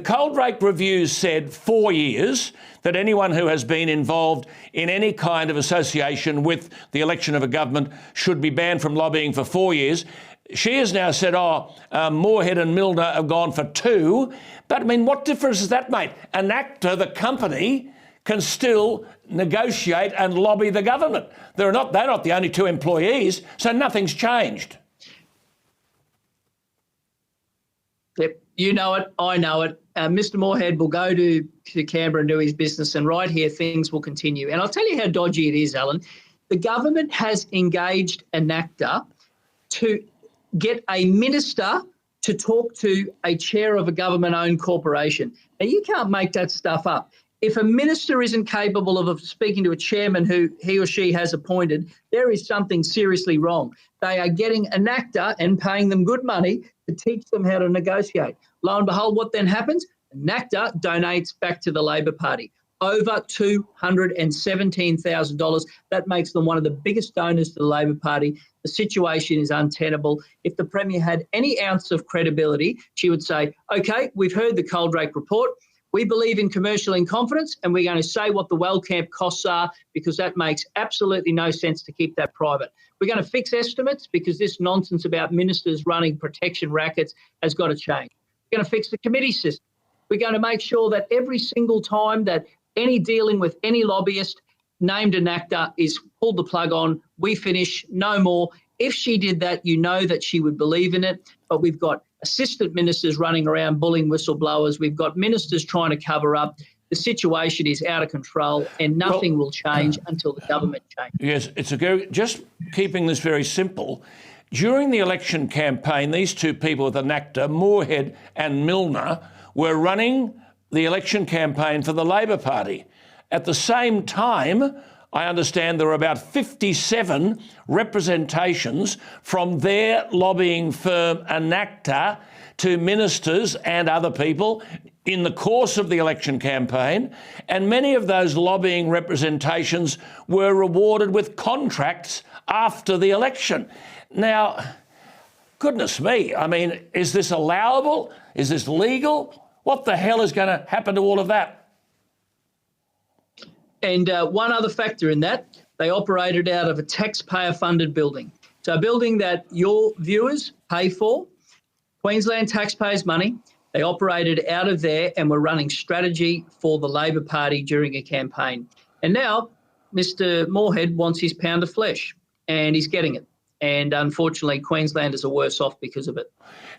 Cold-Rake reviews said 4 years, that anyone who has been involved in any kind of association with the election of a government should be banned from lobbying for 4 years. She has now said, Moorhead and Milner have gone for 2. But, I mean, what difference does that make? An actor, the company, can still negotiate and lobby the government. They're not the only 2 employees, so nothing's changed. Yep, you know it, I know it. Mr Moorhead will go to Canberra and do his business, and right here things will continue. And I'll tell you how dodgy it is, Alan. The government has engaged an actor to get a minister to talk to a chair of a government-owned corporation. Now, you can't make that stuff up. If a minister isn't capable of speaking to a chairman who he or she has appointed, there is something seriously wrong. They are getting an actor and paying them good money to teach them how to negotiate. Lo and behold, what then happens? An actor donates back to the Labor Party over $217,000. That makes them one of the biggest donors to the Labor Party. The situation is untenable. If the Premier had any ounce of credibility, she would say, OK, we've heard the Cold-Rake report. We believe in commercial in confidence, and we're going to say what the Wellcamp costs are, because that makes absolutely no sense to keep that private. We're going to fix estimates, because this nonsense about ministers running protection rackets has got to change. We're going to fix the committee system. We're going to make sure that every single time that any dealing with any lobbyist named an actor is pulled the plug on, we finish, no more. If she did that, you know that she would believe in it. But we've got assistant ministers running around bullying whistleblowers. We've got ministers trying to cover up. The situation is out of control, and nothing will change until the government changes. Yes, just keeping this very simple. During the election campaign, these 2 people with an actor, Moorhead and Milner, were running the election campaign for the Labor Party. At the same time, I understand there were about 57 representations from their lobbying firm, Anacta, to ministers and other people in the course of the election campaign, and many of those lobbying representations were rewarded with contracts after the election. Now, goodness me, I mean, is this allowable? Is this legal? What the hell is going to happen to all of that? And one other factor in that, they operated out of a taxpayer-funded building. So a building that your viewers pay for, Queensland taxpayers' money. They operated out of there and were running strategy for the Labor Party during a campaign. And now Mr Moorhead wants his pound of flesh, and he's getting it. And unfortunately, Queenslanders are worse off because of it.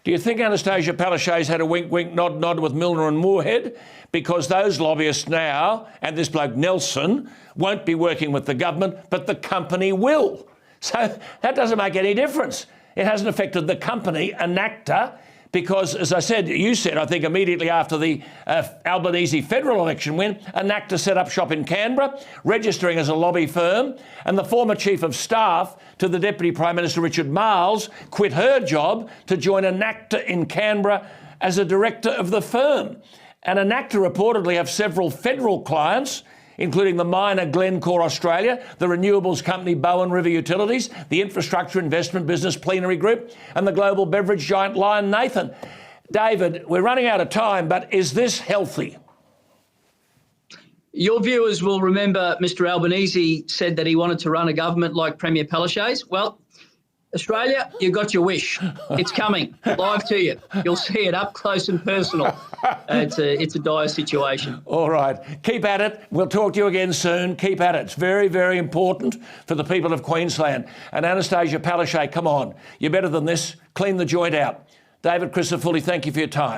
Do you think Anastasia Palaszczuk had a wink, wink, nod, nod with Milner and Moorhead? Because those lobbyists now, and this bloke Nelson, won't be working with the government, but the company will. So that doesn't make any difference. It hasn't affected the company, Anacta, because, as I said, you said, I think immediately after the Albanese federal election win, Anacta set up shop in Canberra, registering as a lobby firm, and the former Chief of Staff to the Deputy Prime Minister, Richard Marles, quit her job to join Anacta in Canberra as a director of the firm. And Anacta reportedly have several federal clients, including the miner Glencore Australia, the renewables company Bowen River Utilities, the infrastructure investment business Plenary Group, and the global beverage giant Lion Nathan. David, we're running out of time, but is this healthy? Your viewers will remember Mr Albanese said that he wanted to run a government like Premier Palaszczuk. Well, Australia, you got your wish. It's coming live to you. You'll see it up close and personal. It's a dire situation. All right. Keep at it. We'll talk to you again soon. Keep at it. It's very, very important for the people of Queensland. And Anastasia Palaszczuk, come on. You're better than this. Clean the joint out. David Crisafulli, thank you for your time.